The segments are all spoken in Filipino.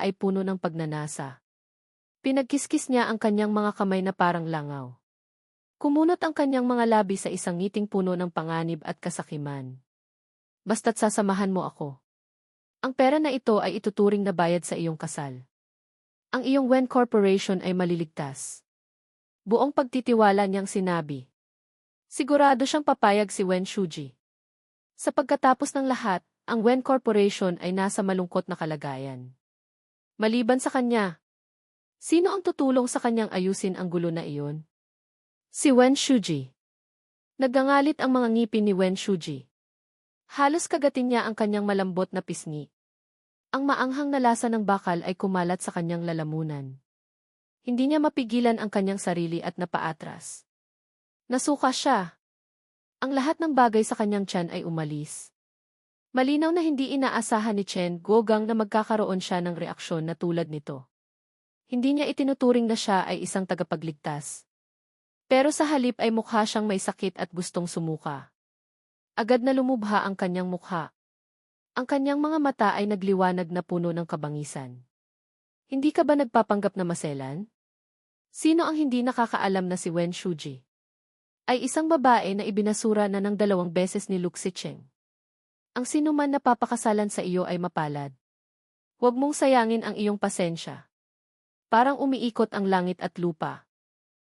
ay puno ng pagnanasa. Pinagkiskis niya ang kanyang mga kamay na parang langaw. Kumunot ang kanyang mga labi sa isang ngiting puno ng panganib at kasakiman. Basta't sasamahan mo ako. Ang pera na ito ay ituturing na bayad sa iyong kasal. Ang iyong Wen Corporation ay maliligtas. Buong pagtitiwala niyang sinabi. Sigurado siyang papayag si Wen Shuji. Sa pagkatapos ng lahat, ang Wen Corporation ay nasa malungkot na kalagayan. Maliban sa kanya, sino ang tutulong sa kanyang ayusin ang gulo na iyon? Si Wen Shuji. Nagangalit ang mga ngipin ni Wen Shuji. Halos kagatin niya ang kanyang malambot na pisngi. Ang maanghang na lasa ng bakal ay kumalat sa kanyang lalamunan. Hindi niya mapigilan ang kanyang sarili at napaatras. Nasuka siya. Ang lahat ng bagay sa kanyang tiyan ay umalis. Malinaw na hindi inaasahan ni Chen Guogang na magkakaroon siya ng reaksyon na tulad nito. Hindi niya itinuturing na siya ay isang tagapagligtas. Pero sa halip ay mukha siyang may sakit at gustong sumuka. Agad na lumubha ang kanyang mukha. Ang kanyang mga mata ay nagliwanag na puno ng kabangisan. Hindi ka ba nagpapanggap na maselan? Sino ang hindi nakakaalam na si Wen Shuji ay isang babae na ibinasura na ng 2 beses ni Lu Xicheng? Ang sinuman na papakasalan sa iyo ay mapalad. Huwag mong sayangin ang iyong pasensya. Parang umiikot ang langit at lupa.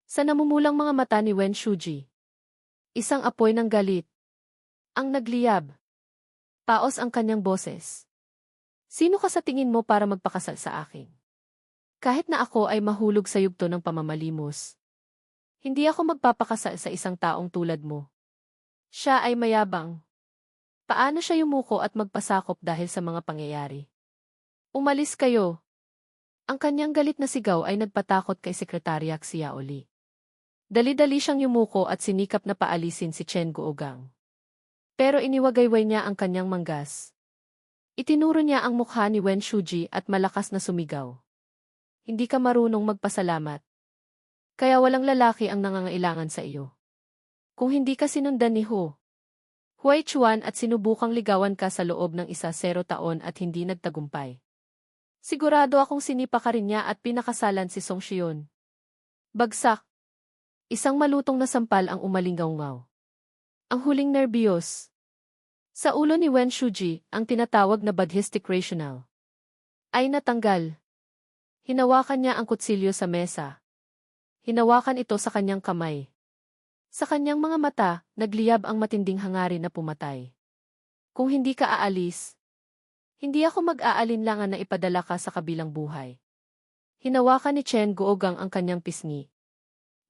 Sa namumulang mga mata ni Wen Shuji, isang apoy ng galit ang nagliyab. Paos ang kanyang boses. Sino ka sa tingin mo para magpakasal sa akin? Kahit na ako ay mahulog sa yugto ng pamamalimos, hindi ako magpapakasal sa isang taong tulad mo. Siya ay mayabang. Paano siya yumuko at magpasakop dahil sa mga pangyayari? Umalis kayo. Ang kanyang galit na sigaw ay nagpatakot kay Sekretarya Xiao Li. Dali-dali siyang yumuko at sinikap na paalisin si Chen Guogang. Pero iniwagayway niya ang kanyang manggas. Itinuro niya ang mukha ni Wen Shuji at malakas na sumigaw. Hindi ka marunong magpasalamat. Kaya walang lalaki ang nangangailangan sa iyo. Kung hindi ka sinundan ni Huai Chuan at sinubukang ligawan ka sa loob ng 10 taon at hindi nagtagumpay. Sigurado akong sinipa ka rin niya at pinakasalan si Song Xion. Bagsak. Isang malutong na sampal ang umalinggaw-ngaw. Ang huling nerbiyos. Sa ulo ni Wen Shuji, ang tinatawag na Buddhistic rational ay natanggal. Hinawakan niya ang kutsilyo sa mesa. Hinawakan ito sa kanyang kamay. Sa kanyang mga mata, nagliyab ang matinding hangarin na pumatay. Kung hindi ka aalis, hindi ako mag-aalinlangan na ipadala ka sa kabilang buhay. Hinawakan ni Chen Guogang ang kanyang pisngi.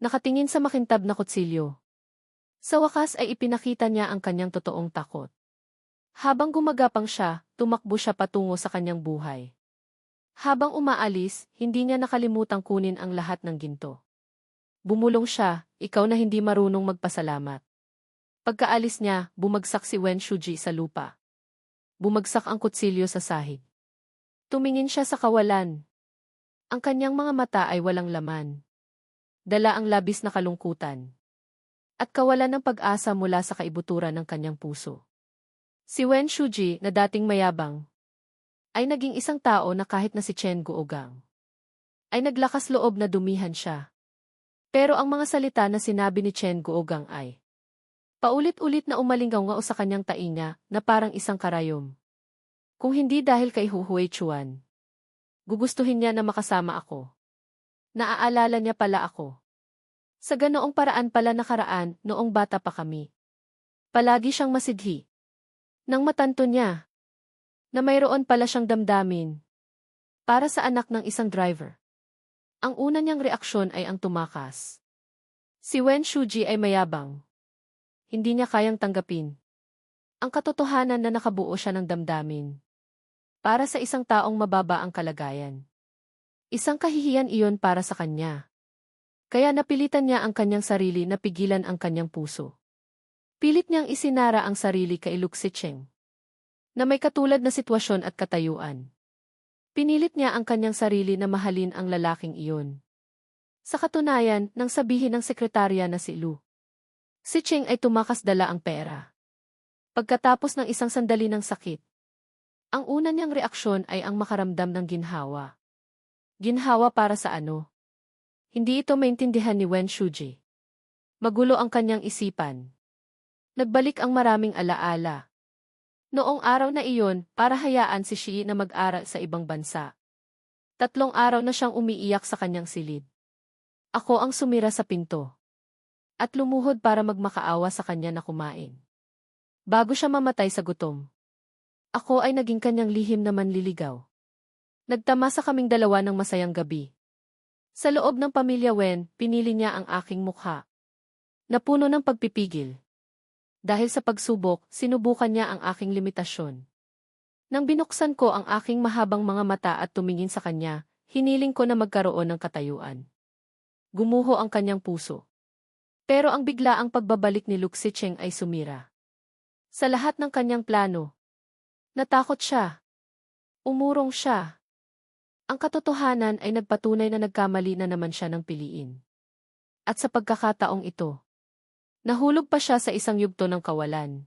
Nakatingin sa makintab na kutsilyo. Sa wakas ay ipinakita niya ang kanyang totoong takot. Habang gumagapang siya, tumakbo siya patungo sa kanyang buhay. Habang umaalis, hindi niya nakalimutang kunin ang lahat ng ginto. Bumulong siya, ikaw na hindi marunong magpasalamat. Pagkaalis niya, bumagsak si Wen Shuji sa lupa. Bumagsak ang kutsilyo sa sahig. Tumingin siya sa kawalan. Ang kanyang mga mata ay walang laman. Dala ang labis na kalungkutan. At kawalan ng pag-asa mula sa kaibuturan ng kanyang puso. Si Wen Shuji, na dating mayabang, ay naging isang tao na kahit na si Chen Guogang ay naglakas loob na dumihan siya. Pero ang mga salita na sinabi ni Chen Guogang ay paulit-ulit na umalinggaw sa kanyang tainga na parang isang karayom. Kung hindi dahil kay Huai Chuan, gugustuhin niya na makasama ako. Naaalala niya pala ako. Sa ganoong paraan pala nakaraan noong bata pa kami. Palagi siyang masidhi. Nang matanto niya na mayroon pala siyang damdamin para sa anak ng isang driver. Ang una niyang reaksyon ay ang tumakas. Si Wen Shuji ay mayabang. Hindi niya kayang tanggapin ang katotohanan na nakabuo siya ng damdamin para sa isang taong mababa ang kalagayan. Isang kahihiyan iyon para sa kanya. Kaya napilitan niya ang kanyang sarili na pigilan ang kanyang puso. Pilit niyang isinara ang sarili kay Lu Xicheng na may katulad na sitwasyon at katayuan. Pinilit niya ang kanyang sarili na mahalin ang lalaking iyon. Sa katunayan, nang sabihin ng sekretarya na si Lu Xicheng ay tumakas dala ang pera. Pagkatapos ng isang sandali ng sakit, Ang una niyang reaksyon ay ang makaramdam ng ginhawa. Ginhawa para sa ano? Hindi ito maintindihan ni Wen Shuji. Magulo ang kanyang isipan. Nagbalik ang maraming alaala. Noong araw na iyon, para hayaan si Shi na mag-aral sa ibang bansa. 3 araw na siyang umiiyak sa kanyang silid. Ako ang sumira sa pinto. At lumuhod para magmakaawa sa kanya na kumain. Bago siya mamatay sa gutom. Ako ay naging kanyang lihim na manliligaw. Nagtamasa kaming dalawa ng masayang gabi. Sa loob ng pamilya Wen, pinili niya ang aking mukha. Napuno ng pagpipigil. Dahil sa pagsubok, sinubukan niya ang aking limitasyon. Nang binuksan ko ang aking mahabang mga mata at tumingin sa kanya, hiniling ko na magkaroon ng katayuan. Gumuho ang kanyang puso. Pero ang biglaang pagbabalik ni Luke Sicheng ay sumira. Sa lahat ng kanyang plano, natakot siya. Umurong siya. Ang katotohanan ay nagpatunay na nagkamali na naman siya ng piliin. At sa pagkakataong ito, nahulog pa siya sa isang yugto ng kawalan.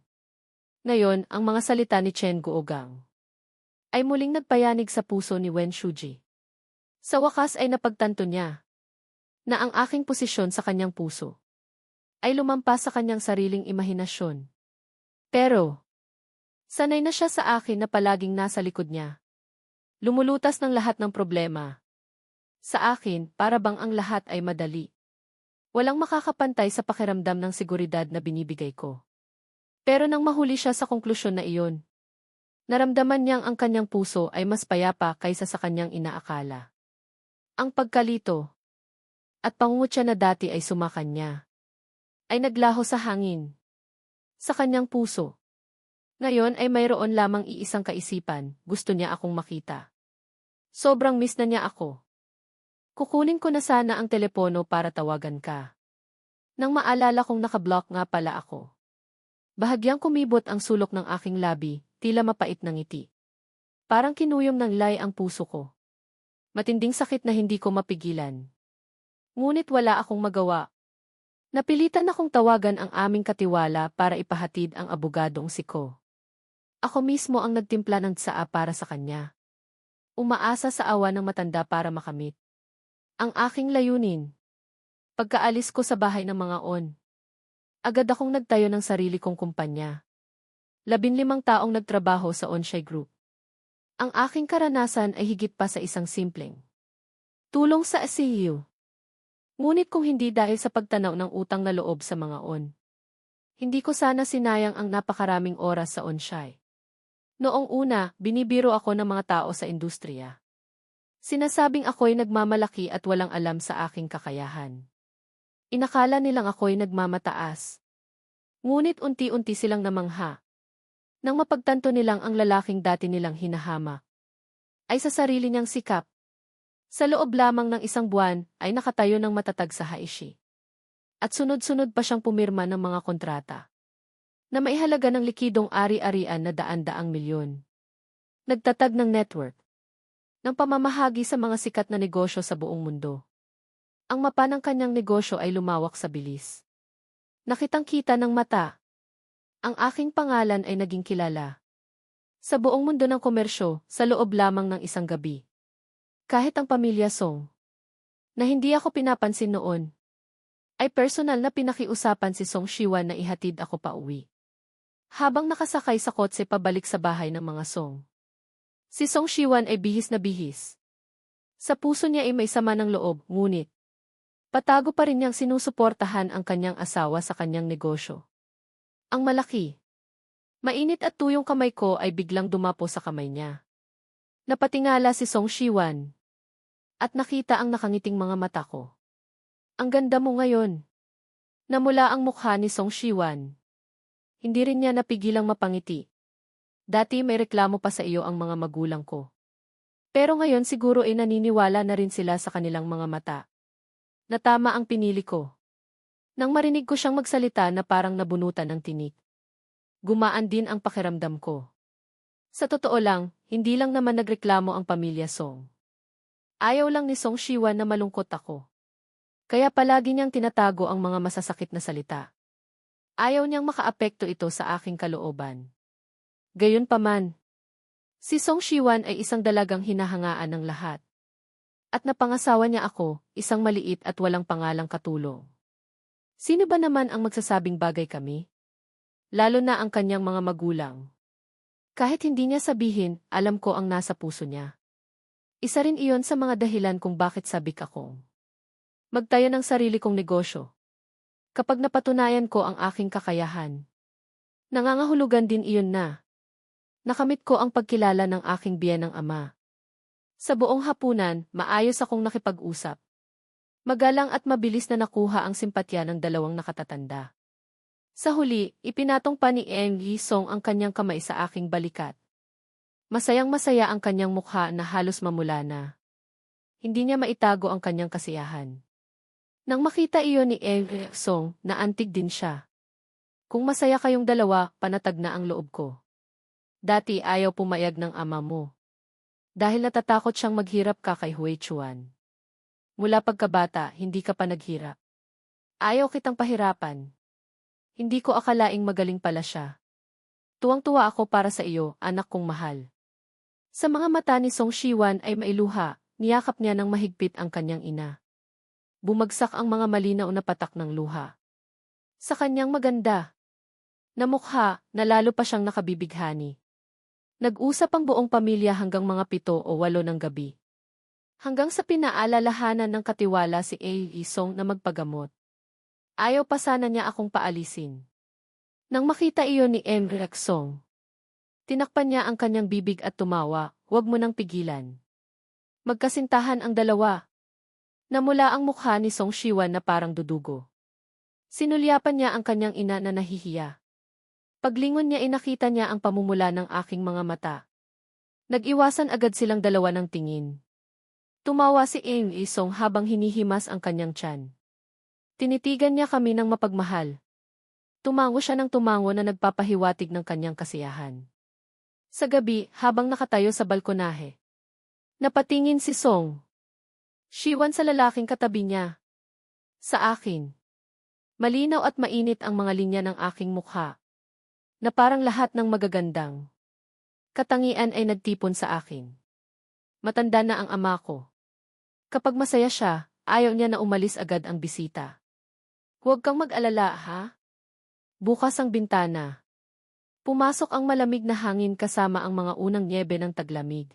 Ngayon, ang mga salita ni Chen Guogang ay muling nagpayanig sa puso ni Wen Shuji. Sa wakas ay napagtanto niya na ang aking posisyon sa kanyang puso ay lumampas sa kanyang sariling imahinasyon. Pero, sanay na siya sa akin na palaging nasa likod niya. Lumulutas ng lahat ng problema. Sa akin, para bang ang lahat ay madali. Walang makakapantay sa pakiramdam ng seguridad na binibigay ko. Pero nang mahuli siya sa konklusyon na iyon, naramdaman niyang ang kanyang puso ay mas payapa kaysa sa kanyang inaakala. Ang pagkalito at pangungutya na dati ay sumakan niya, ay naglaho sa hangin. Sa kanyang puso. Ngayon ay mayroon lamang iisang kaisipan, gusto niya akong makita. Sobrang miss na niya ako. Kukunin ko na sana ang telepono para tawagan ka. Nang maalala kong nakablock nga pala ako. Bahagyang kumibot ang sulok ng aking labi, tila mapait ng ngiti. Parang kinuyom ng lay ang puso ko. Matinding sakit na hindi ko mapigilan. Ngunit wala akong magawa. Napilitan akong tawagan ang aming katiwala para ipahatid ang abogadong si Ko. Ako mismo ang nagtimpla ng tsaa para sa kanya. Umaasa sa awa ng matanda para makamit ang aking layunin. Pagkaalis ko sa bahay ng mga on, agad akong nagtayo ng sarili kong kumpanya. 15 taong nagtrabaho sa Onshai Group. Ang aking karanasan ay higit pa sa isang simpleng tulong sa ASEAN. Ngunit kung hindi dahil sa pagtanaw ng utang na loob sa mga on, hindi ko sana sinayang ang napakaraming oras sa Onshai. Noong una, binibiro ako ng mga tao sa industriya. Sinasabing ako'y nagmamalaki at walang alam sa aking kakayahan. Inakala nilang ako'y nagmamataas. Ngunit unti-unti silang namangha. Nang mapagtanto nilang ang lalaking dati nilang hinahamak ay sa sarili niyang sikap. Sa loob lamang ng 1 buwan ay nakatayo ng matatag sa Haishi. At sunod-sunod pa siyang pumirma ng mga kontrata na maihalaga ng likidong ari-arian na daan-daang milyon. Nagtatag ng network ng pamamahagi sa mga sikat na negosyo sa buong mundo. Ang mapa ng kanyang negosyo ay lumawak sa bilis. Nakitang-kita ng mata. Ang aking pangalan ay naging kilala sa buong mundo ng komersyo sa loob lamang ng 1 gabi. Kahit ang pamilya Song, na hindi ako pinapansin noon, ay personal na pinakiusapan si Song Shiwan na ihatid ako pa uwi. Habang nakasakay sa kotse pabalik sa bahay ng mga Song, si Song Shiwan ay bihis na bihis. Sa puso niya ay may sama ng loob, ngunit patago pa rin niyang sinusuportahan ang kanyang asawa sa kanyang negosyo. Ang malaki, mainit at tuyong kamay ko ay biglang dumapo sa kamay niya. Napatingala si Song Shiwan at nakita ang nakangiting mga mata ko. Ang ganda mo ngayon. Namula ang mukha ni Song Shiwan. Hindi rin niya napigilang mapangiti. Dati may reklamo pa sa iyo ang mga magulang ko. Pero ngayon siguro ay naniniwala na rin sila sa kanilang mga mata. Na tama ang pinili ko. Nang marinig ko siyang magsalita na parang nabunutan ng tinik, gumaan din ang pakiramdam ko. Sa totoo lang, hindi lang naman nagreklamo ang pamilya Song. Ayaw lang ni Song Shiwan na malungkot ako. Kaya palagi niyang tinatago ang mga masasakit na salita. Ayaw niyang makaapekto ito sa aking kalooban. Gayunpaman, Si Song Shiwan ay isang dalagang hinahangaan ng lahat. At napangasawa niya ako, isang maliit at walang pangalang katulong. Sino ba naman ang magsasabing bagay kami? Lalo na ang kanyang mga magulang. Kahit hindi niya sabihin, alam ko ang nasa puso niya. Isa rin iyon sa mga dahilan kung bakit sabik akong magtayo ng sarili kong negosyo. Kapag napatunayan ko ang aking kakayahan, nangangahulugan din iyon na nakamit ko ang pagkilala ng aking biyenang ama. Sa buong hapunan, maayos akong nakipag-usap. Magalang at mabilis na nakuha ang simpatya ng dalawang nakatatanda. Sa huli, ipinatong pa ni Eng Yi-song ang kanyang kamay sa aking balikat. Masayang-masaya ang kanyang mukha na halos mamula na. Hindi niya maitago ang kanyang kasiyahan. Nang makita iyon ni Eng Yi-song, naantig din siya. Kung masaya kayong dalawa, panatag na ang loob ko. Dati ayaw pumayag ng ama mo. Dahil natatakot siyang maghirap ka kay Hui Chuan. Mula pagkabata, hindi ka pa naghirap. Ayaw kitang pahirapan. Hindi ko akalaing magaling pala siya. Tuwang-tuwa ako para sa iyo, anak kong mahal. Sa mga mata ni Song Shiwan ay mailuha, niyakap niya ng mahigpit ang kanyang ina. Bumagsak ang mga malinaw na patak ng luha. Sa kanyang maganda na mukha, na lalo pa siyang nakabibighani. Nag-usap ang buong pamilya hanggang mga 7 o 8 ng gabi. Hanggang sa pinaalalahanan ng katiwala si Yi-song na magpagamot. Ayaw pa sana niya akong paalisin. Nang makita iyon ni Yi-song, tinakpan niya ang kanyang bibig at tumawa, huwag mo nang pigilan. Magkasintahan ang dalawa. Namula ang mukha ni Song Shiwan na parang dudugo. Sinulyapan niya ang kanyang ina na nahihiya. Paglingon niya nakita niya ang pamumula ng aking mga mata. Nag-iwasan agad silang dalawa ng tingin. Tumawa si Yi-song habang hinihimas ang kanyang tiyan. Tinitigan niya kami ng mapagmahal. Tumango siya ng tumango na nagpapahiwatig ng kanyang kasiyahan. Sa gabi, habang nakatayo sa balkonahe, napatingin si Song Shiwan sa lalaking katabi niya. Sa akin. Malinaw at mainit ang mga linya ng aking mukha. Na parang lahat ng magagandang katangian ay nagtipon sa akin. Matanda na ang ama ko. Kapag masaya siya, ayaw niya na umalis agad ang bisita. Huwag kang mag-alala, ha? Bukas ang bintana. Pumasok ang malamig na hangin kasama ang mga unang nyebe ng taglamig.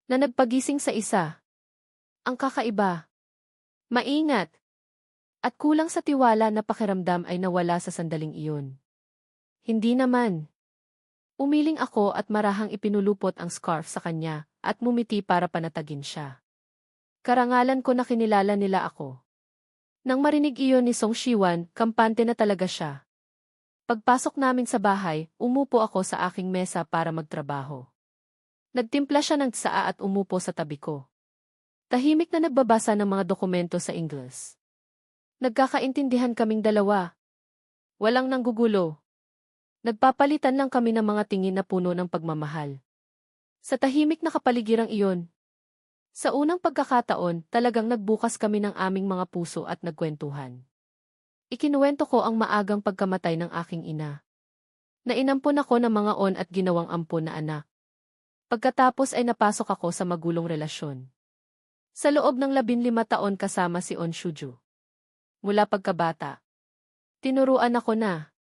Na nagpagising sa isa. Ang kakaiba. Maingat. At kulang sa tiwala na pakiramdam ay nawala sa sandaling iyon. Hindi naman. Umiling ako at marahang ipinulupot ang scarf sa kanya at mumiti para panatagin siya. Karangalan ko na kinilala nila ako. Nang marinig iyon ni Song Shiwan, kampante na talaga siya. Pagpasok namin sa bahay, umupo ako sa aking mesa para magtrabaho. Nagtimpla siya ng tsaa at umupo sa tabi ko. Tahimik na nagbabasa ng mga dokumento sa Ingles. Nagkakaintindihan kaming dalawa. Walang nanggugulo. Nagpapalitan lang kami ng mga tingin na puno ng pagmamahal. Sa tahimik na kapaligirang iyon. Sa unang pagkakataon, talagang nagbukas kami ng aming mga puso at nagkwentuhan. Ikinuwento ko ang maagang pagkamatay ng aking ina. Nainampon ako ng mga on at ginawang ampon na anak. Pagkatapos ay napasok ako sa magulong relasyon. Sa loob ng 15 taon kasama si On Shuju. Mula pagkabata. Tinuruan ako na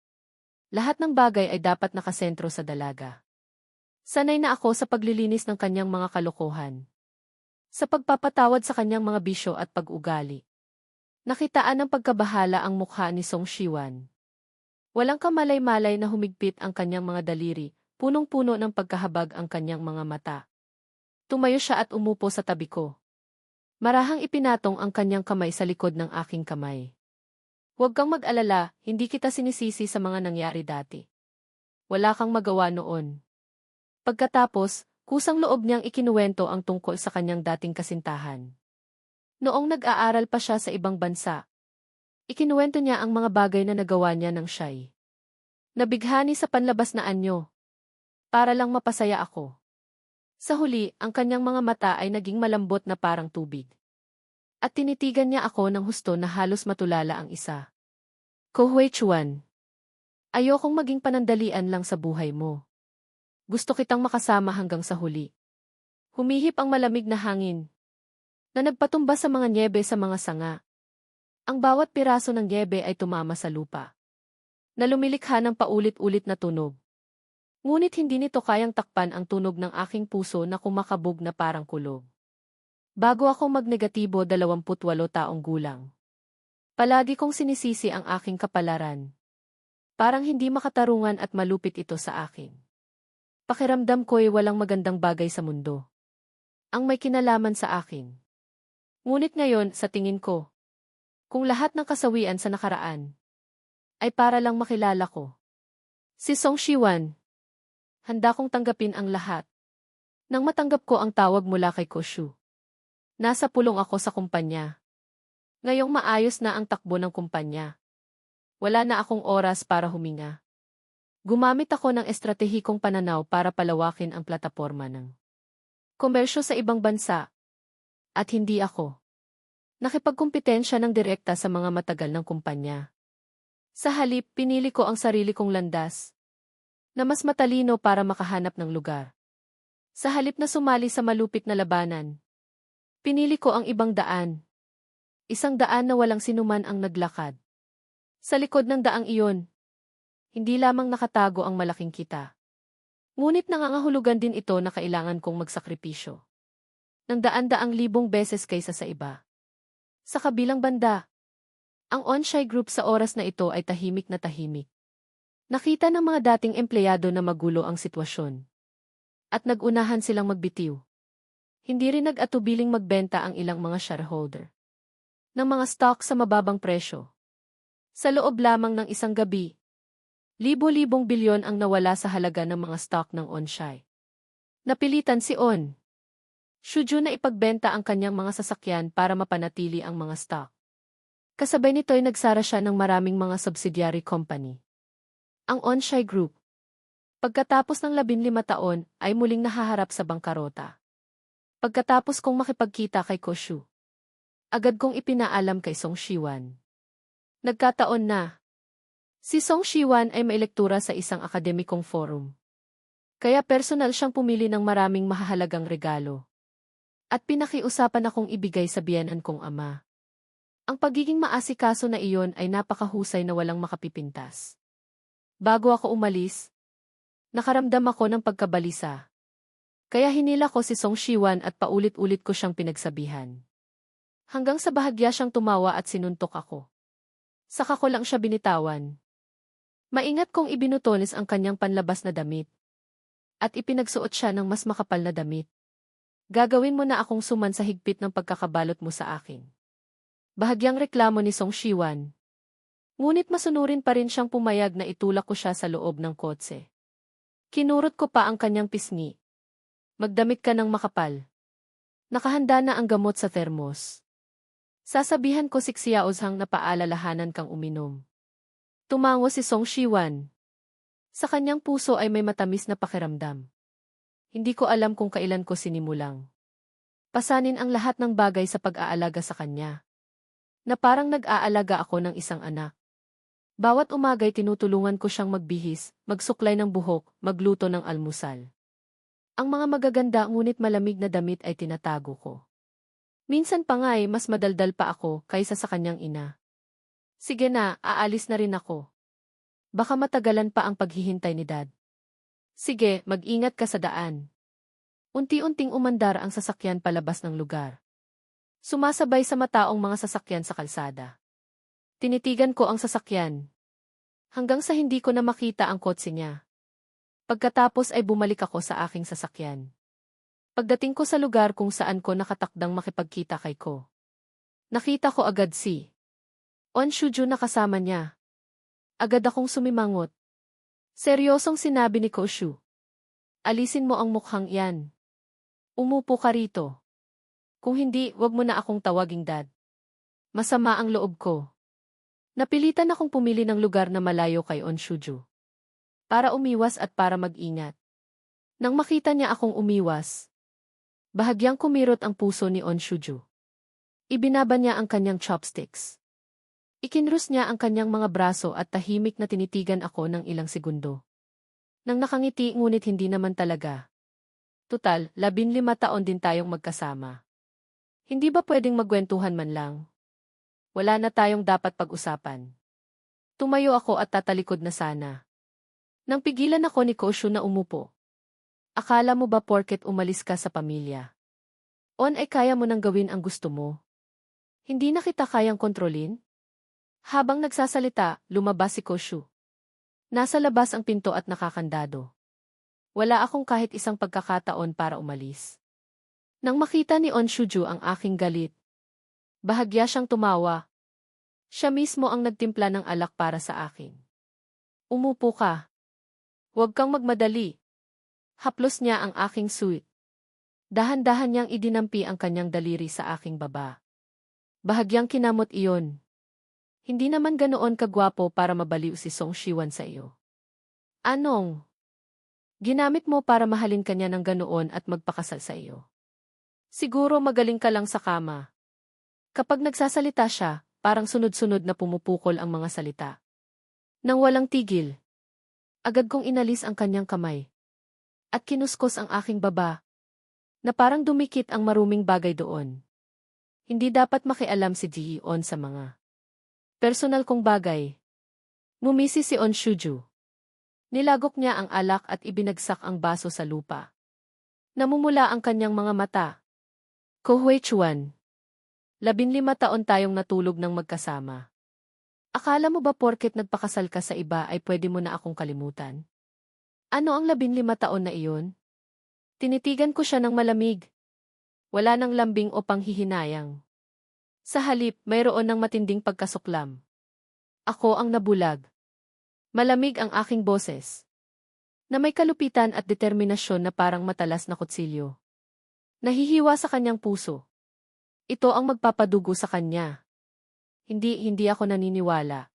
lahat ng bagay ay dapat nakasentro sa dalaga. Sanay na ako sa paglilinis ng kanyang mga kalokohan. Sa pagpapatawad sa kanyang mga bisyo at pag-ugali. Nakitaan ng pagkabahala ang mukha ni Song Shiwan. Walang kamalay-malay na humigpit ang kanyang mga daliri, punong-puno ng pagkahabag ang kanyang mga mata. Tumayo siya at umupo sa tabi ko. Marahang ipinatong ang kanyang kamay sa likod ng aking kamay. Huwag kang mag-alala, hindi kita sinisisi sa mga nangyari dati. Wala kang magawa noon. Pagkatapos, kusang loob niyang ikinuwento ang tungkol sa kanyang dating kasintahan. Noong nag-aaral pa siya sa ibang bansa, ikinuwento niya ang mga bagay na nagawa niya ng siya'y nabighani sa panlabas na anyo. Para lang mapasaya ako. Sa huli, ang kanyang mga mata ay naging malambot na parang tubig. At tinitigan niya ako ng husto na halos matulala ang isa. Ko Hui Chuan. Ayokong maging panandalian lang sa buhay mo. Gusto kitang makasama hanggang sa huli. Humihip ang malamig na hangin na nagpatumba sa mga nyebe sa mga sanga. Ang bawat piraso ng nyebe ay tumama sa lupa, na lumilikha ng paulit-ulit na tunog. Ngunit hindi nito kayang takpan ang tunog ng aking puso na kumakabog na parang kulog. Bago ako magnegatibo 28 taong gulang, palagi kong sinisisi ang aking kapalaran. Parang hindi makatarungan at malupit ito sa akin. Pakiramdam ko'y walang magandang bagay sa mundo ang may kinalaman sa akin. Ngunit ngayon, sa tingin ko, kung lahat ng kasawian sa nakaraan ay para lang makilala ko si Song Shiwan, handa kong tanggapin ang lahat. Nang matanggap ko ang tawag mula kay Koshu, nasa pulong ako sa kumpanya. Ngayong maayos na ang takbo ng kumpanya, wala na akong oras para huminga. Gumamit ako ng estratehikong pananaw para palawakin ang plataporma ng komersyo sa ibang bansa. At hindi ako nakipagkumpetensya ng direkta sa mga matagal ng kumpanya. Sa halip, pinili ko ang sarili kong landas na mas matalino para makahanap ng lugar. Sa halip na sumali sa malupit na labanan, pinili ko ang ibang daan. Isang daan na walang sinuman ang naglakad. Sa likod ng daang iyon, hindi lamang nakatago ang malaking kita. Ngunit nangangahulugan din ito na kailangan kong magsakripisyo ng daan-daang libong beses kaysa sa iba. Sa kabilang banda, ang Onshay Group sa oras na ito ay tahimik na tahimik. Nakita ng mga dating empleyado na magulo ang sitwasyon. At nagunahan silang magbitiw. Hindi rin nag-atubiling magbenta ang ilang mga shareholder ng mga stock sa mababang presyo. Sa loob lamang ng isang gabi, libo-libong bilyon ang nawala sa halaga ng mga stock ng Onshay. Napilitan si On Shuju na ipagbenta ang kanyang mga sasakyan para mapanatili ang mga stock. Kasabay nito ay nagsara siya ng maraming mga subsidiary company. Ang Onshay Group, pagkatapos ng 15 taon, ay muling nahaharap sa bangkarota. Pagkatapos kong makipagkita kay Koshu, agad kong ipinaalam kay Song Shiwan. Nagkataon na si Song Shiwan ay may lektura sa isang akademikong forum. Kaya personal siyang pumili ng maraming mahahalagang regalo. At pinakiusapan akong ibigay sa biyenan kong ama. Ang pagiging maasikaso na iyon ay napakahusay na walang makapipintas. Bago ako umalis, nakaramdam ako ng pagkabalisa. Kaya hinila ko si Song Shiwan at paulit-ulit ko siyang pinagsabihan. Hanggang sa bahagya siyang tumawa at sinuntok ako. Saka ko lang siya binitawan. Maingat kong ibinutones ang kanyang panlabas na damit. At ipinagsuot siya ng mas makapal na damit. Gagawin mo na akong suman sa higpit ng pagkakabalot mo sa akin. Bahagyang reklamo ni Song Shiwan. Ngunit masunurin pa rin siyang pumayag na itulak ko siya sa loob ng kotse. Kinurot ko pa ang kanyang pisngi. Magdamit ka ng makapal. Nakahanda na ang gamot sa thermos. Sasabihan ko si Xiaozhang na paalalahanan kang uminom. Tumango si Song Shiwan. Sa kanyang puso ay may matamis na pakiramdam. Hindi ko alam kung kailan ko sinimulang pasanin ang lahat ng bagay sa pag-aalaga sa kanya. Na parang nag-aalaga ako ng isang anak. Bawat umaga'y tinutulungan ko siyang magbihis, magsuklay ng buhok, magluto ng almusal. Ang mga magaganda ngunit malamig na damit ay tinatago ko. Minsan pa nga'y mas madaldal pa ako kaysa sa kanyang ina. Sige na, aalis na rin ako. Baka matagalan pa ang paghihintay ni Dad. Sige, mag-ingat ka sa daan. Unti-unting umandar ang sasakyan palabas ng lugar. Sumasabay sa mataong mga sasakyan sa kalsada. Tinitigan ko ang sasakyan. Hanggang sa hindi ko na makita ang kotse niya. Pagkatapos ay bumalik ako sa aking sasakyan. Pagdating ko sa lugar kung saan ko nakatakdang makipagkita kay Ko, nakita ko agad si On Shuju na kasama niya. Agad akong sumimangot. Seryosong sinabi ni Koshu. Alisin mo ang mukhang yan. Umupo ka rito. Kung hindi, wag mo na akong tawaging Dad. Masama ang loob ko. Napilitan akong pumili ng lugar na malayo kay On Shuju. Para umiwas at para mag-ingat. Nang makita niya akong umiwas, bahagyang kumirot ang puso ni On Shuju. Ibinaba niya ang kanyang chopsticks. Ikinrus niya ang kanyang mga braso at tahimik na tinitigan ako ng ilang segundo. Nang nakangiti ngunit hindi naman talaga. Tutal, 15 taon din tayong magkasama. Hindi ba pwedeng magkwentuhan man lang? Wala na tayong dapat pag-usapan. Tumayo ako at tatalikod na sana. Nang pigilan ako ni Koshu na umupo. Akala mo ba porket umalis ka sa pamilya? On ay kaya mo nang gawin ang gusto mo? Hindi na kita kayang kontrolin? Habang nagsasalita, lumabas si Koshu. Nasa labas ang pinto at nakakandado. Wala akong kahit isang pagkakataon para umalis. Nang makita ni On Shuju ang aking galit, bahagya siyang tumawa. Siya mismo ang nagtimpla ng alak para sa akin. Umupo ka. Huwag kang magmadali. Haplos niya ang aking suit. Dahan-dahan niyang idinampi ang kanyang daliri sa aking baba. Bahagyang kinamot iyon. Hindi naman ganoon kagwapo para mabaliw si Song Shiwan sa iyo. Anong? Ginamit mo para mahalin kanya ng ganoon at magpakasal sa iyo. Siguro magaling ka lang sa kama. Kapag nagsasalita siya, parang sunod-sunod na pumupukol ang mga salita. Nang walang tigil, agad kong inalis ang kanyang kamay. At kinuskos ang aking baba, na parang dumikit ang maruming bagay doon. Hindi dapat makialam si Ji-on sa mga personal kong bagay. Ngumisi si On Shuju. Nilagok niya ang alak at ibinagsak ang baso sa lupa. Namumula ang kanyang mga mata. Kohui Chuan. 15 taon tayong natulog ng magkasama. Akala mo ba porket nagpakasal ka sa iba ay pwede mo na akong kalimutan? Ano ang 15 taon na iyon? Tinitigan ko siya ng malamig. Wala nang lambing o panghihinayang. Sa halip, mayroon ng matinding pagkasuklam. Ako ang nabulag. Malamig ang aking boses. Na may kalupitan at determinasyon na parang matalas na kutsilyo. Nahihiwa sa kanyang puso. Ito ang magpapadugo sa kanya. Hindi ako naniniwala.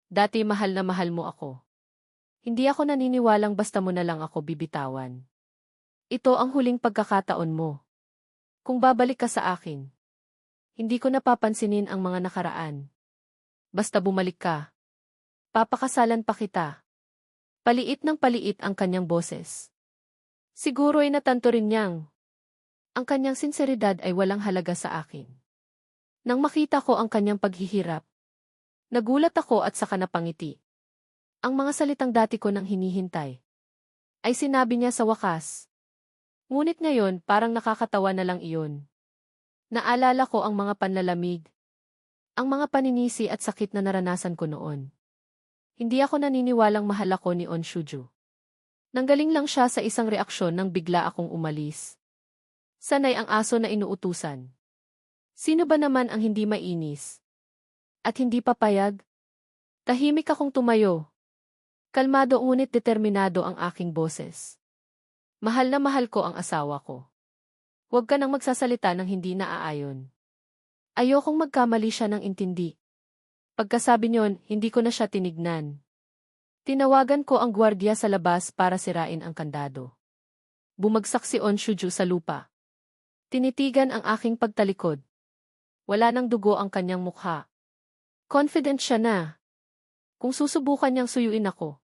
Dati mahal na mahal mo ako. Hindi ako naniniwalang basta mo na lang ako bibitawan. Ito ang huling pagkakataon mo. Kung babalik ka sa akin, hindi ko napapansinin ang mga nakaraan. Basta bumalik ka. Papakasalan pa kita. Paliit ng paliit ang kanyang boses. Siguro ay natanto rin niyang ang kanyang sinseridad ay walang halaga sa akin. Nang makita ko ang kanyang paghihirap, nagulat ako at saka napangiti. Ang mga salitang dati ko nang hinihintay ay sinabi niya sa wakas. Ngunit ngayon parang nakakatawa na lang iyon. Naalala ko ang mga panlalamig, ang mga paninisi at sakit na naranasan ko noon. Hindi ako naniniwalang mahal ako ni On Shuju. Nanggaling lang siya sa isang reaksyon nang bigla akong umalis. Sanay ang aso na inuutusan. Sino ba naman ang hindi mainis? At hindi papayag? Tahimik akong tumayo. Kalmado ngunit determinado ang aking boses. Mahal na mahal ko ang asawa ko. Huwag ka nang magsasalita ng hindi naaayon. Ayokong magkamali siya ng intindi. Pagkasabi niyon, hindi ko na siya tinignan. Tinawagan ko ang gwardiya sa labas para sirain ang kandado. Bumagsak si On Shuju sa lupa. Tinitigan ang aking pagtalikod. Wala nang dugo ang kanyang mukha. Confident siya na. Kung susubukan niyang suyuin ako.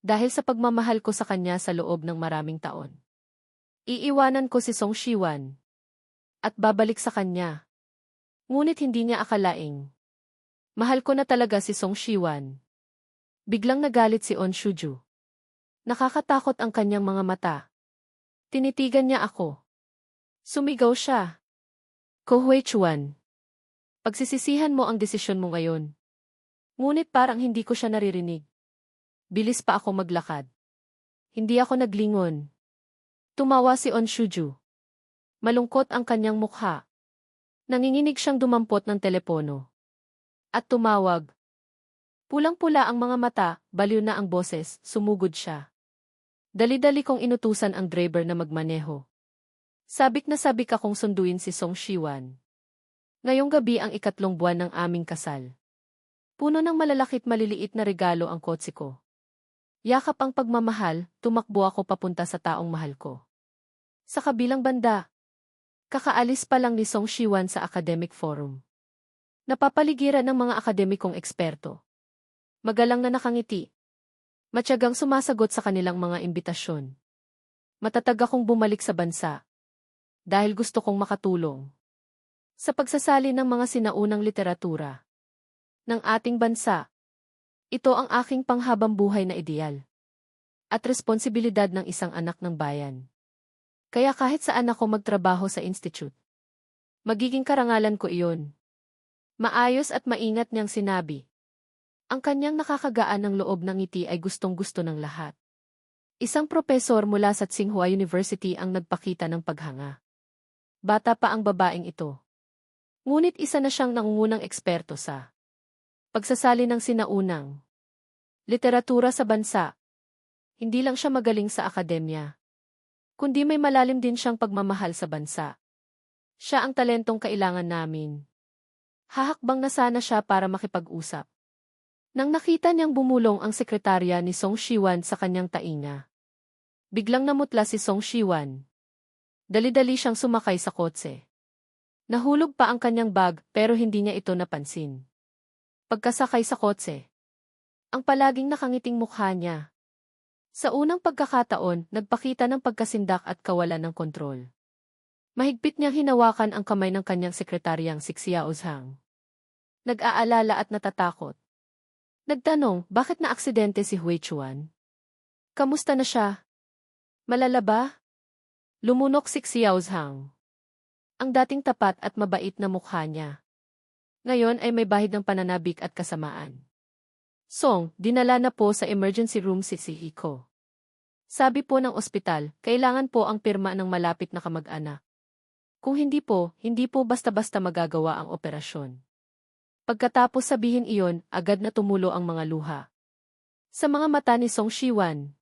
Dahil sa pagmamahal ko sa kanya sa loob ng maraming taon. Iiwanan ko si Song Shiwan. At babalik sa kanya. Ngunit hindi niya akalaing. Mahal ko na talaga si Song Shiwan. Biglang nagalit si On Shuju. Nakakatakot ang kanyang mga mata. Tinitigan niya ako. Sumigaw siya. Kohui Chuan. Pagsisisihan mo ang desisyon mo ngayon. Ngunit parang hindi ko siya naririnig. Bilis pa ako maglakad. Hindi ako naglingon. Tumawa si On Shuju. Malungkot ang kanyang mukha. Nanginginig siyang dumampot ng telepono. At tumawag. Pulang-pula ang mga mata, baliw na ang boses, sumugod siya. Dali-dali kong inutusan ang driver na magmaneho. Sabik na sabik akong sunduin si Song Shiwan. Ngayong gabi ang 3 buwan ng aming kasal. Puno ng malalakit maliliit na regalo ang kotse ko. Yakap ang pagmamahal, tumakbo ako papunta sa taong mahal ko. Sa kabilang banda, kakaalis pa lang ni Song Shiwan sa academic forum. Napapaligiran ng mga akademikong eksperto. Magalang na nakangiti. Matiyagang sumasagot sa kanilang mga imbitasyon. Matatag akong bumalik sa bansa. Dahil gusto kong makatulong. Sa pagsasali ng mga sinaunang literatura. Ng ating bansa. Ito ang aking panghabang buhay na ideal. At responsibilidad ng isang anak ng bayan. Kaya kahit saan ako magtrabaho sa institute. Magiging karangalan ko iyon. Maayos at maingat niyang sinabi. Ang kanyang nakakagaan ng loob ng ngiti ay gustong-gusto ng lahat. Isang propesor mula sa Tsinghua University ang nagpakita ng paghanga. Bata pa ang babaeng ito. Ngunit isa na siyang nangungunang eksperto sa pagsasali ng sinaunang literatura sa bansa. Hindi lang siya magaling sa akademya, kundi may malalim din siyang pagmamahal sa bansa. Siya ang talentong kailangan namin. Hahakbang na sana siya para makipag-usap. Nang nakita niyang bumulong ang sekretarya ni Song Shiwan sa kanyang tainga. Biglang namutla si Song Shiwan. Dali-dali siyang sumakay sa kotse. Nahulog pa ang kanyang bag pero hindi niya ito napansin. Pagkasakay sa kotse, ang palaging nakangiting mukha niya. Sa unang pagkakataon, nagpakita ng pagkasindak at kawalan ng kontrol. Mahigpit niyang hinawakan ang kamay ng kanyang sekretaryang si Xiao Zhang. Nag-aalala at natatakot. Nagtanong, bakit na-aksidente si Hui Chuan? Kamusta na siya? Malala ba? Lumunok si Xiao Zhang. Ang dating tapat at mabait na mukha niya. Ngayon ay may bahid ng pananabik at kasamaan. Song, dinala na po sa emergency room si Hiko. Sabi po ng ospital, kailangan po ang pirma ng malapit na kamag-anak. Kung hindi po basta-basta magagawa ang operasyon. Pagkatapos sabihin iyon, agad na tumulo ang mga luha. Sa mga mata ni Song Shiwan,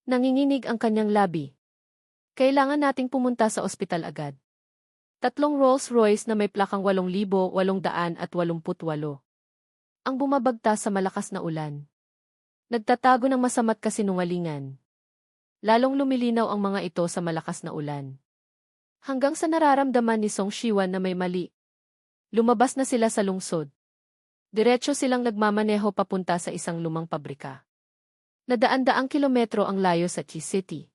nanginginig ang kanyang labi. Kailangan nating pumunta sa ospital agad. 3 Rolls-Royce na may plakang 8,888 ang bumabagta sa malakas na ulan. Nagtatago ng masama't kasinungalingan. Lalong lumilinaw ang mga ito sa malakas na ulan. Hanggang sa nararamdaman ni Song Shiwan na may mali. Lumabas na sila sa lungsod. Diretso silang nagmamaneho papunta sa isang lumang pabrika. Nadaan-daang kilometro ang layo sa Chi City.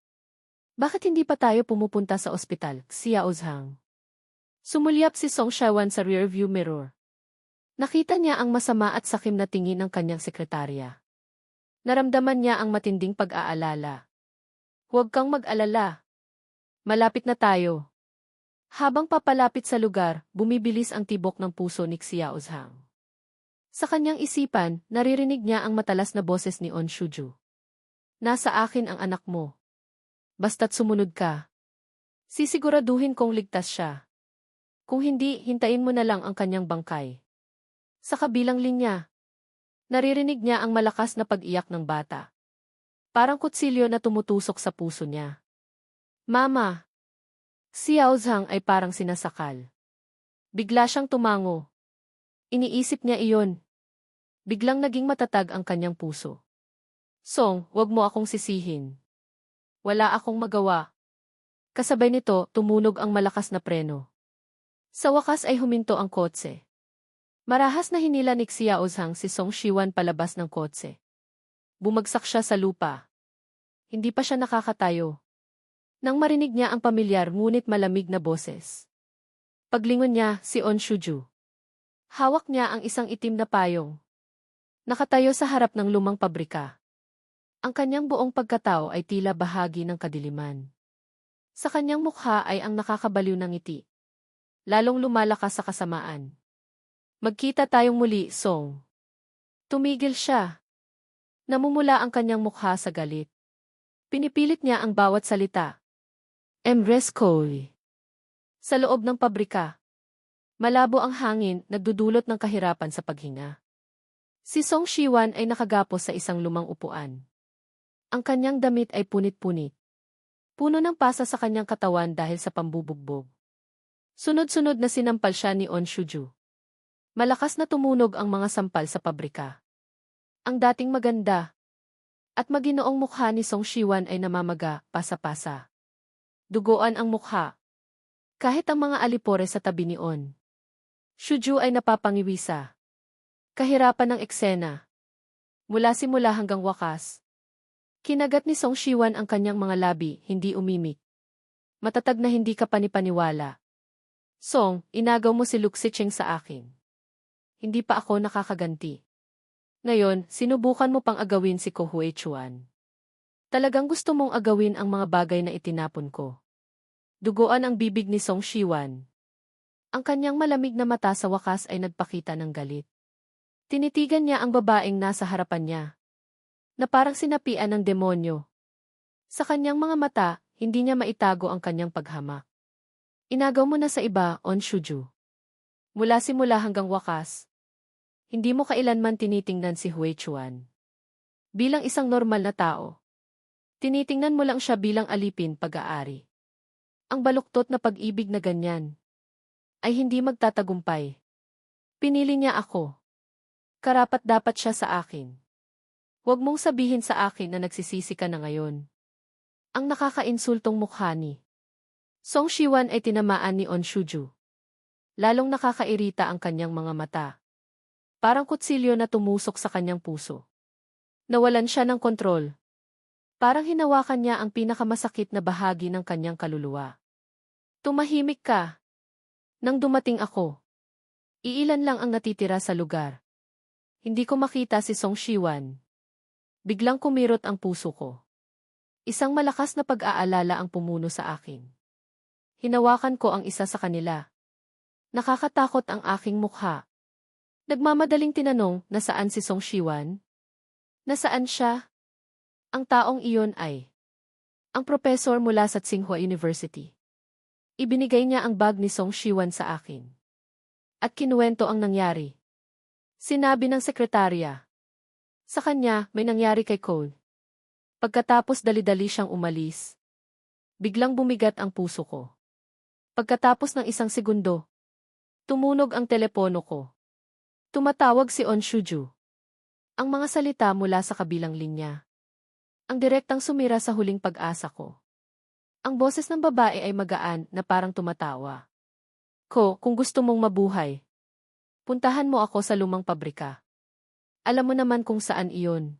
Bakit hindi pa tayo pumupunta sa ospital, Xiao Zhang? Sumulyap si Song Shiwan sa rearview mirror. Nakita niya ang masama at sakim na tingin ng kanyang sekretarya. Naramdaman niya ang matinding pag-aalala. Huwag kang mag-alala. Malapit na tayo. Habang papalapit sa lugar, bumibilis ang tibok ng puso ni Xiao Zhang. Sa kanyang isipan, naririnig niya ang matalas na boses ni On Shuju. Nasa akin ang anak mo. Basta't sumunod ka. Sisiguraduhin kong ligtas siya. Kung hindi, hintayin mo na lang ang kanyang bangkay. Sa kabilang linya, naririnig niya ang malakas na pag-iyak ng bata. Parang kutsilyo na tumutusok sa puso niya. Mama! Xiao Zhang ay parang sinasakal. Bigla siyang tumango. Iniisip niya iyon. Biglang naging matatag ang kanyang puso. Song, wag mo akong sisihin. Wala akong magawa. Kasabay nito, tumunog ang malakas na preno. Sa wakas ay huminto ang kotse. Marahas na hinila ni Xiao Zhang si Song Shiwan palabas ng kotse. Bumagsak siya sa lupa. Hindi pa siya nakakatayo. Nang marinig niya ang pamilyar ngunit malamig na boses. Paglingon niya, si On Shuju. Hawak niya ang isang itim na payong. Nakatayo sa harap ng lumang pabrika. Ang kanyang buong pagkatao ay tila bahagi ng kadiliman. Sa kanyang mukha ay ang nakakabaliw na ngiti. Lalong lumalakas sa kasamaan. Magkita tayong muli, Song. Tumigil siya. Namumula ang kanyang mukha sa galit. Pinipilit niya ang bawat salita. Emrescoy. Sa loob ng pabrika. Malabo ang hangin, nagdudulot ng kahirapan sa paghinga. Si Song Shiwan ay nakagapos sa isang lumang upuan. Ang kanyang damit ay punit-punit. Puno ng pasa sa kanyang katawan dahil sa pambubugbog. Sunod-sunod na sinampal siya ni On Shuju. Malakas na tumunog ang mga sampal sa pabrika. Ang dating maganda at maginoong mukha ni Song Shiwan ay namamaga, pasa-pasa. Duguan ang mukha. Kahit ang mga alipore sa tabi ni On Shuju ay napapangiwisa. Kahirapan ng eksena. Mula simula hanggang wakas, Kinagat ni Song Shiwan ang kanyang mga labi, hindi umimik. Matatag na hindi ka panipaniwala. Song, inagaw mo si Luke Sicheng sa akin. Hindi pa ako nakakaganti. Ngayon, sinubukan mo pang agawin si Ko Hue Chuan. Talagang gusto mong agawin ang mga bagay na itinapon ko. Duguan ang bibig ni Song Shiwan. Ang kanyang malamig na mata sa wakas ay nagpakita ng galit. Tinitigan niya ang babaeng nasa harapan niya, na parang sinapian ng demonyo. Sa kanyang mga mata, hindi niya maitago ang kanyang paghamak. Inagaw mo na sa iba, On Shuju. Mula simula hanggang wakas, hindi mo kailanman tinitingnan si Hue Chuan bilang isang normal na tao. Tinitingnan mo lang siya bilang alipin pag-aari. Ang baluktot na pag-ibig na ganyan ay hindi magtatagumpay. Pinili niya ako. Karapat-dapat siya sa akin. Huwag mong sabihin sa akin na nagsisisi ka na ngayon. Ang nakakainsultong mukha ni Song Shiwan ay tinamaan ni On Shuju. Lalong nakakairita ang kanyang mga mata. Parang kutsilyo na tumusok sa kanyang puso. Nawalan siya ng kontrol. Parang hinawakan niya ang pinakamasakit na bahagi ng kanyang kaluluwa. Tumahimik ka. Nang dumating ako, iilan lang ang natitira sa lugar. Hindi ko makita si Song Shiwan. Biglang kumirot ang puso ko. Isang malakas na pag-aalala ang pumuno sa akin. Hinawakan ko ang isa sa kanila. Nakakatakot ang aking mukha. Nagmamadaling tinanong, nasaan si Song Shiwan? Nasaan siya? Ang taong iyon ay ang propesor mula sa Tsinghua University. Ibinigay niya ang bag ni Song Shiwan sa akin. At kinuwento ang nangyari. Sinabi ng sekretarya. Sa kanya, may nangyari kay Cole. Pagkatapos dali-dali siyang umalis. Biglang bumigat ang puso ko. Pagkatapos ng isang segundo, tumunog ang telepono ko. Tumatawag si On Shuju. Ang mga salita mula sa kabilang linya. Ang direktang sumira sa huling pag-asa ko. Ang boses ng babae ay magaan na parang tumatawa. Ko, kung gusto mong mabuhay, puntahan mo ako sa lumang pabrika. Alam mo naman kung saan iyon.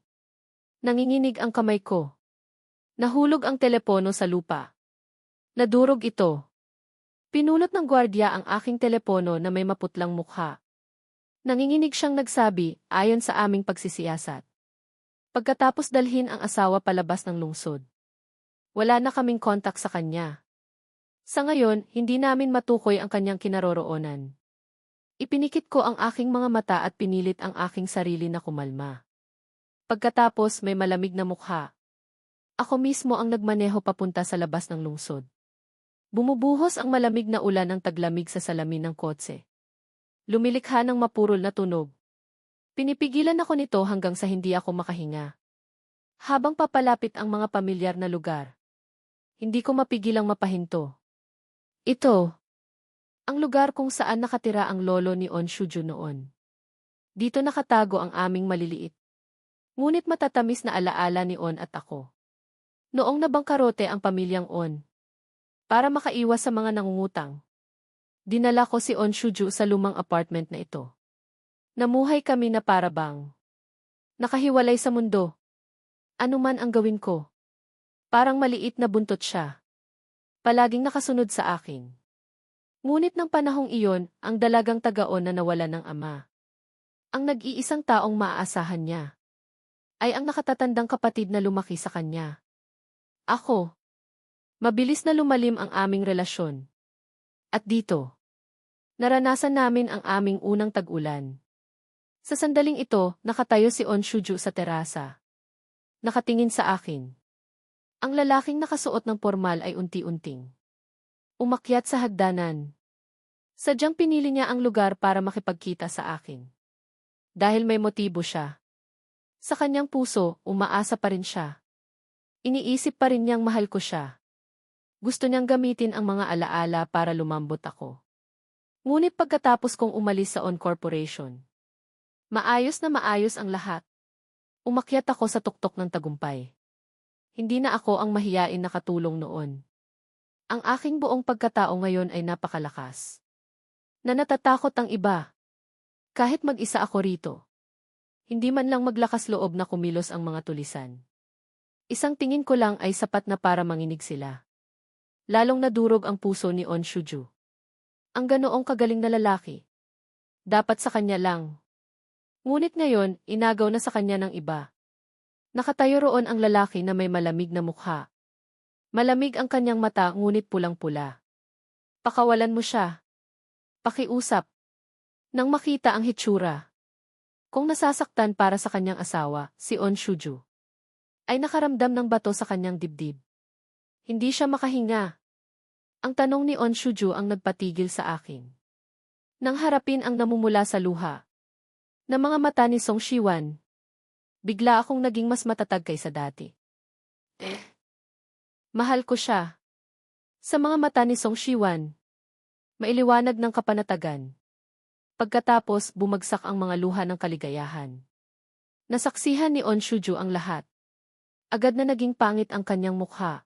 Nanginginig ang kamay ko. Nahulog ang telepono sa lupa. Nadurog ito. Pinulot ng gwardiya ang aking telepono na may maputlang mukha. Nanginginig siyang nagsabi, ayon sa aming pagsisiyasat. Pagkatapos dalhin ang asawa palabas ng lungsod. Wala na kaming kontak sa kanya. Sa ngayon, hindi namin matukoy ang kanyang kinaroroonan. Ipinikit ko ang aking mga mata at pinilit ang aking sarili na kumalma. Pagkatapos may malamig na mukha. Ako mismo ang nagmaneho papunta sa labas ng lungsod. Bumubuhos ang malamig na ulan ng taglamig sa salamin ng kotse. Lumilikha ng mapurol na tunog. Pinipigilan ako nito hanggang sa hindi ako makahinga. Habang papalapit ang mga pamilyar na lugar, hindi ko mapigilang mapahinto. Ito, ang lugar kung saan nakatira ang lolo ni On Shuju noon. Dito nakatago ang aming maliliit. Ngunit matatamis na alaala ni On at ako. Noong nabangkarote ang pamilyang On. Para makaiwas sa mga nangungutang. Dinala ko si On Shuju sa lumang apartment na ito. Namuhay kami na parabang nakahiwalay sa mundo. Ano man ang gawin ko. Parang maliit na buntot siya. Palaging nakasunod sa akin. Ngunit ng panahong iyon, ang dalagang tagaon na nawalan ng ama. Ang nag-iisang taong maaasahan niya ay ang nakatatandang kapatid na lumaki sa kanya. Ako. Mabilis na lumalim ang aming relasyon. At dito, naranasan namin ang aming unang tag-ulan. Sa sandaling ito, nakatayo si On Shuju sa terasa. Nakatingin sa akin. Ang lalaking nakasuot ng pormal ay unti-unting umakyat sa hagdanan. Sadyang pinili niya ang lugar para makipagkita sa akin. Dahil may motibo siya. Sa kanyang puso, umaasa pa rin siya. Iniisip pa rin niyang mahal ko siya. Gusto niyang gamitin ang mga alaala para lumambot ako. Ngunit pagkatapos kong umalis sa On Corporation, maayos na maayos ang lahat. Umakyat ako sa tuktok ng tagumpay. Hindi na ako ang mahiyain na katulong noon. Ang aking buong pagkatao ngayon ay napakalakas. Na natatakot ang iba. Kahit mag-isa ako rito. Hindi man lang maglakas loob na kumilos ang mga tulisan. Isang tingin ko lang ay sapat na para manginig sila. Lalong nadurog ang puso ni On Shuju. Ang ganoong kagaling na lalaki. Dapat sa kanya lang. Ngunit ngayon, inagaw na sa kanya ng iba. Nakatayo roon ang lalaki na may malamig na mukha. Malamig ang kanyang mata ngunit pulang-pula. Pakawalan mo siya. Pakiusap. Nang makita ang hitsura. Kung nasasaktan para sa kanyang asawa, si On Shuju, ay nakaramdam ng bato sa kanyang dibdib. Hindi siya makahinga. Ang tanong ni On Shuju ang nagpatigil sa akin. Nang harapin ang namumula sa luha na mga mata ni Song Shiwan, bigla akong naging mas matatag kaysa dati. Mahal ko siya. Sa mga mata ni Song Shiwan, mailiwanag ng kapanatagan. Pagkatapos, bumagsak ang mga luha ng kaligayahan. Nasaksihan ni On Shuju ang lahat. Agad na naging pangit ang kanyang mukha.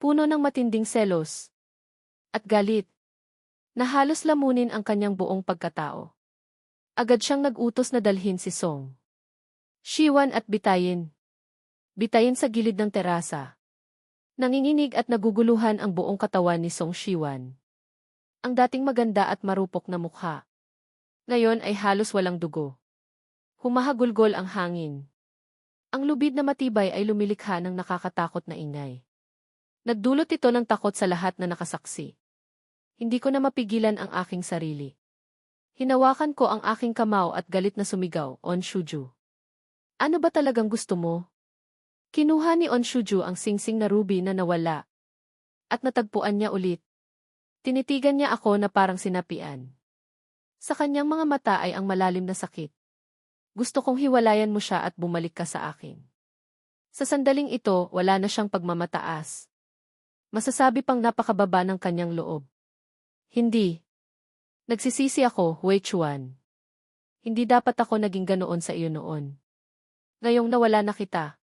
Puno ng matinding selos at galit, na halos lamunin ang kanyang buong pagkatao. Agad siyang nag-utos na dalhin si Song Shiwan at bitayin. Bitayin sa gilid ng terasa. Nanginginig at naguguluhan ang buong katawan ni Song Shiwan. Ang dating maganda at marupok na mukha. Ngayon ay halos walang dugo. Humahagulgol ang hangin. Ang lubid na matibay ay lumilikha ng nakakatakot na ingay. Nagdulot ito ng takot sa lahat na nakasaksi. Hindi ko na mapigilan ang aking sarili. Hinawakan ko ang aking kamao at galit na sumigaw, On Shuju. Ano ba talagang gusto mo? Kinuha ni On Shuju ang singsing na ruby na nawala. At natagpuan niya ulit. Tinitigan niya ako na parang sinapian. Sa kanyang mga mata ay ang malalim na sakit. Gusto kong hiwalayan mo siya at bumalik ka sa akin. Sa sandaling ito, wala na siyang pagmamataas. Masasabi pang napakababa ng kanyang loob. Hindi. Nagsisisi ako, Wei Chuan. Hindi dapat ako naging ganoon sa iyo noon. Ngayong nawala na kita,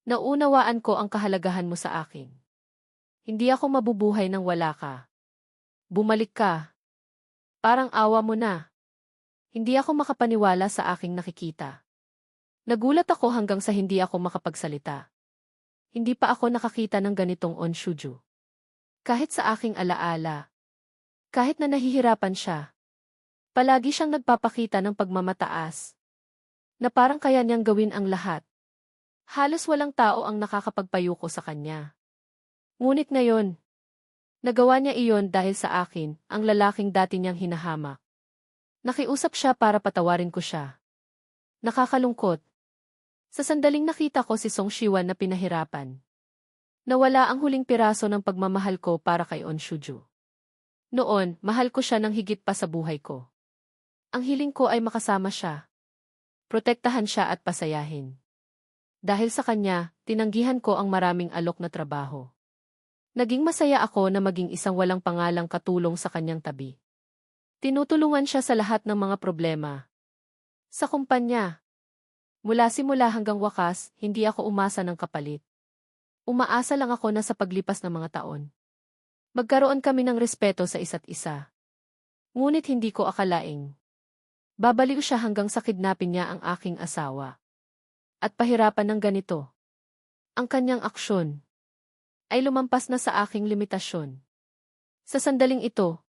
naunawaan ko ang kahalagahan mo sa akin. Hindi ako mabubuhay nang wala ka. Bumalik ka. Parang awa mo na. Hindi ako makapaniwala sa aking nakikita. Nagulat ako hanggang sa hindi ako makapagsalita. Hindi pa ako nakakita ng ganitong On Shuju. Kahit sa aking alaala. Kahit na nahihirapan siya. Palagi siyang nagpapakita ng pagmamataas. Na parang kaya niyang gawin ang lahat. Halos walang tao ang nakakapagpayuko sa kanya. Ngunit ngayon, nagawa niya iyon dahil sa akin, ang lalaking dati niyang hinahamak. Nakiusap siya para patawarin ko siya. Nakakalungkot. Sa sandaling nakita ko si Song Shiwan na pinahirapan. Nawala ang huling piraso ng pagmamahal ko para kay On Shuju. Noon, mahal ko siya ng higit pa sa buhay ko. Ang hiling ko ay makasama siya. Protektahan siya at pasayahin. Dahil sa kanya, tinanggihan ko ang maraming alok na trabaho. Naging masaya ako na maging isang walang pangalang katulong sa kanyang tabi. Tinutulungan siya sa lahat ng mga problema. Sa kumpanya. Mula simula hanggang wakas, hindi ako umasa ng kapalit. Umaasa lang ako na sa paglipas ng mga taon, magkaroon kami ng respeto sa isa't isa. Ngunit hindi ko akalaing babaliw siya hanggang sa kidnapin niya ang aking asawa. At pahirapan ng ganito. Ang kanyang aksyon ay lumampas na sa aking limitasyon. Sa sandaling ito,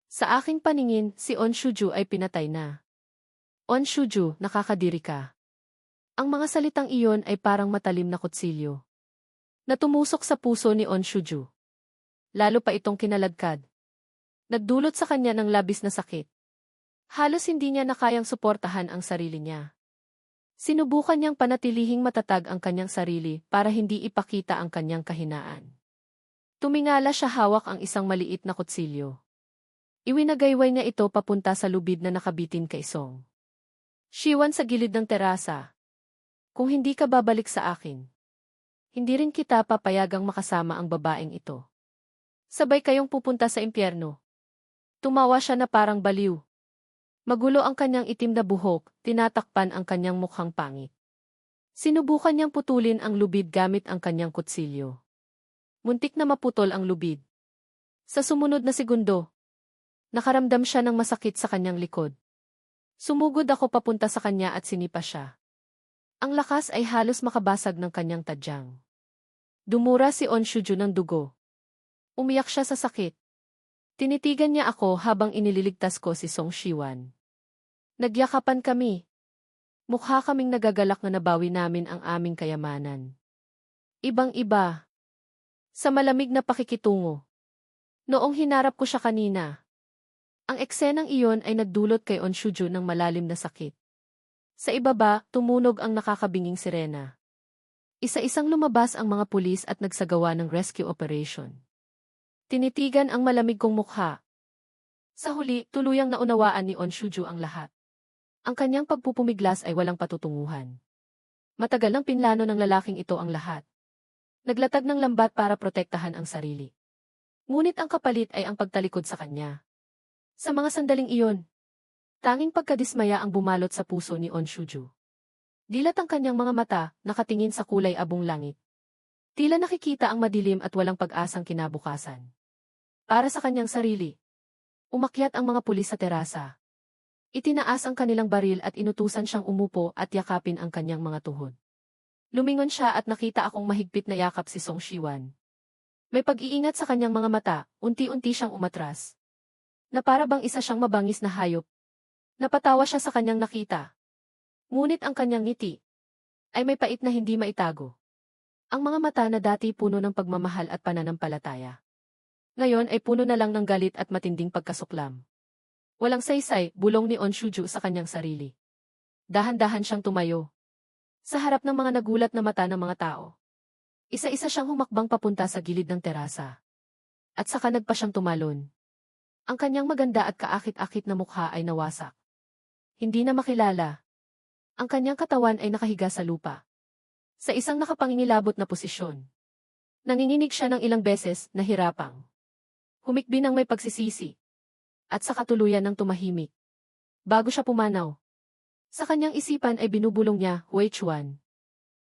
sa aking paningin, si On Shuju ay pinatay na. On Shuju, nakakadiri ka. Ang mga salitang iyon ay parang matalim na kutsilyo na tumusok sa puso ni On Shuju. Lalo pa itong kinaladkad. Nagdulot sa kanya ng labis na sakit. Halos hindi niya na kayang suportahan ang sarili niya. Sinubukan niyang panatilihing matatag ang kanyang sarili para hindi ipakita ang kanyang kahinaan. Tumingala siya hawak ang isang maliit na kutsilyo. Iwinagayway niya ito papunta sa lubid na nakabitin kay Song Shiwan sa gilid ng terasa. Kung hindi ka babalik sa akin, hindi rin kita papayagang makasama ang babaeng ito. Sabay kayong pupunta sa impyerno. Tumawa siya na parang baliw. Magulo ang kanyang itim na buhok, tinatakpan ang kanyang mukhang pangit. Sinubukan niyang putulin ang lubid gamit ang kanyang kutsilyo. Muntik na maputol ang lubid. Sa sumunod na segundo, nakaramdam siya ng masakit sa kanyang likod. Sumugod ako papunta sa kanya at sinipa siya. Ang lakas ay halos makabasag ng kanyang tadyang. Dumura si On Shuju ng dugo. Umiyak siya sa sakit. Tinitigan niya ako habang inililigtas ko si Song Shiwan. Nagyakapan kami. Mukha kaming nagagalak na nabawi namin ang aming kayamanan. Ibang-iba. Sa malamig na pakikitungo. Noong hinarap ko siya kanina, ang eksenang iyon ay nagdulot kay On Shuju ng malalim na sakit. Sa ibaba, tumunog ang nakakabinging sirena. Isa-isang lumabas ang mga pulis at nagsagawa ng rescue operation. Tinitigan ang malamig kong mukha. Sa huli, tuluyang naunawaan ni On Shuju ang lahat. Ang kanyang pagpupumiglas ay walang patutunguhan. Matagal nang pinlano ng lalaking ito ang lahat. Naglatag ng lambat para protektahan ang sarili. Ngunit ang kapalit ay ang pagtalikod sa kanya. Sa mga sandaling iyon, tanging pagkadismaya ang bumalot sa puso ni On Shuju. Dilat ang kanyang mga mata, nakatingin sa kulay abong langit. Tila nakikita ang madilim at walang pag-asang kinabukasan. Para sa kanyang sarili, umakyat ang mga pulis sa terasa. Itinaas ang kanilang baril at inutusan siyang umupo at yakapin ang kanyang mga tuhod. Lumingon siya at nakita akong mahigpit na yakap si Song Shiwan. May pag-iingat sa kanyang mga mata, unti-unti siyang umatras. Na para bang isa siyang mabangis na hayop. Napatawa siya sa kanyang nakita. Ngunit ang kanyang ngiti ay may pait na hindi maitago. Ang mga mata na dati puno ng pagmamahal at pananampalataya, ngayon ay puno na lang ng galit at matinding pagkasuklam. Walang saysay, bulong ni On Shuju sa kanyang sarili. Dahan-dahan siyang tumayo. Sa harap ng mga nagulat na mata ng mga tao. Isa-isa siyang humakbang papunta sa gilid ng terasa. At saka nagpa siyang tumalon. Ang kanyang maganda at kaakit-akit na mukha ay nawasak. Hindi na makilala. Ang kanyang katawan ay nakahiga sa lupa. Sa isang nakapangingilabot na posisyon. Nanginginig siya ng ilang beses, nahirapang. Humikbi ng may pagsisisi. At sa katuluyan ng tumahimik. Bago siya pumanaw. Sa kanyang isipan ay binubulong niya, Wei Chuan.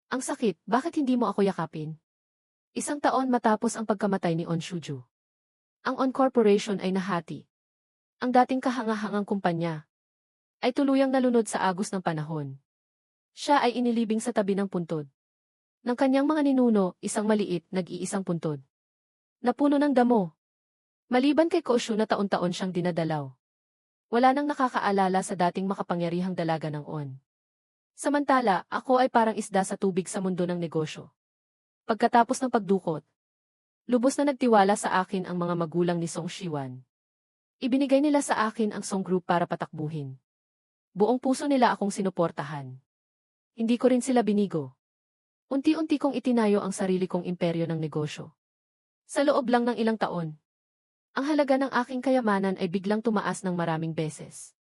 Ang sakit, bakit hindi mo ako yakapin? 1 taon matapos ang pagkamatay ni On Shuju. Ang On Corporation ay nahati. Ang dating kahangahangang kumpanya ay tuluyang nalunod sa agos ng panahon. Siya ay inilibing sa tabi ng puntod. Ng kanyang mga ninuno, isang maliit, nag-iisang puntod. Napuno ng damo. Maliban kay Koshu na taon-taon siyang dinadalaw. Wala nang nakakaalala sa dating makapangyarihang dalaga ng On. Samantala, ako ay parang isda sa tubig sa mundo ng negosyo. Pagkatapos ng pagdukot, lubos na nagtiwala sa akin ang mga magulang ni Song Shiwan. Ibinigay nila sa akin ang Song Group para patakbuhin. Buong puso nila akong sinuportahan. Hindi ko rin sila binigo. Unti-unti kong itinayo ang sarili kong imperyo ng negosyo. Sa loob lang ng ilang taon, ang halaga ng aking kayamanan ay biglang tumaas ng maraming beses.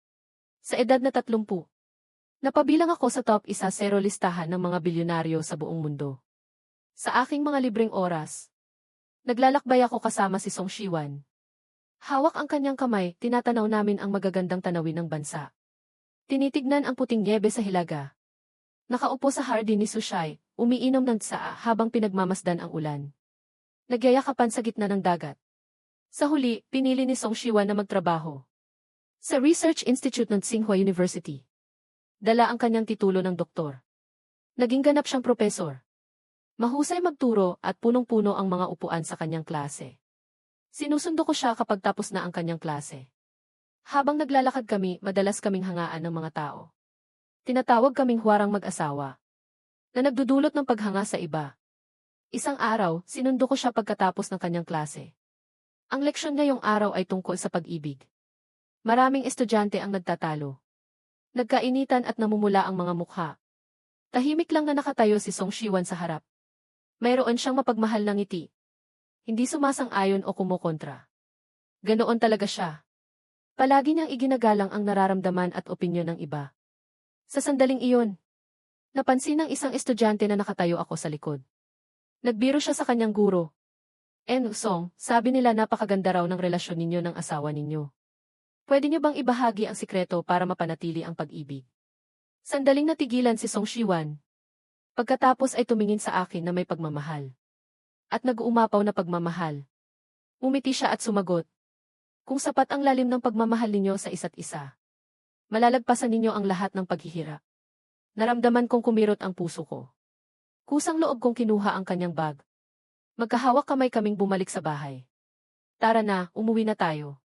Sa edad na 30, napabilang ako sa top 1 listahan ng mga bilyonaryo sa buong mundo. Sa aking mga libreng oras, naglalakbay ako kasama si Song Shiwan. Hawak ang kanyang kamay, tinatanaw namin ang magagandang tanawin ng bansa. Tinitignan ang puting niebe sa hilaga. Nakaupo sa hardin ni Sushai, umiinom ng tsaa habang pinagmamasdan ang ulan. Nagyayakapan sa gitna ng dagat. Sa huli, pinili ni Song Shiwan na magtrabaho sa Research Institute ng Tsinghua University. Dala ang kanyang titulo ng doktor. Naging ganap siyang propesor. Mahusay magturo at punong-puno ang mga upuan sa kanyang klase. Sinusundo ko siya kapag tapos na ang kanyang klase. Habang naglalakad kami, madalas kaming hangaan ng mga tao. Tinatawag kaming huwarang mag-asawa na nagdudulot ng paghanga sa iba. Isang araw, sinundo ko siya pagkatapos ng kanyang klase. Ang leksyon ngayong araw ay tungkol sa pag-ibig. Maraming estudyante ang nagtatalo. Nagkainitan at namumula ang mga mukha. Tahimik lang na nakatayo si Song Shiwan sa harap. Mayroon siyang mapagmahal na ngiti. Hindi sumasang-ayon o kumukontra. Ganoon talaga siya. Palagi niyang iginagalang ang nararamdaman at opinyon ng iba. Sa sandaling iyon, napansin ng isang estudyante na nakatayo ako sa likod. Nagbiro siya sa kanyang guro. Song, sabi nila napakaganda raw ng relasyon ninyo ng asawa ninyo. Pwede niyo bang ibahagi ang sikreto para mapanatili ang pag-ibig? Sandaling natigilan si Song Shiwan. Pagkatapos ay tumingin sa akin na may pagmamahal. At nag-uumapaw na pagmamahal. Umiti siya at sumagot. Kung sapat ang lalim ng pagmamahal ninyo sa isa't isa, malalagpasan ninyo ang lahat ng paghihirap. Naramdaman kong kumirot ang puso ko. Kusang loob kong kinuha ang kanyang bag. Magkahawak kamay kaming bumalik sa bahay. Tara na, umuwi na tayo.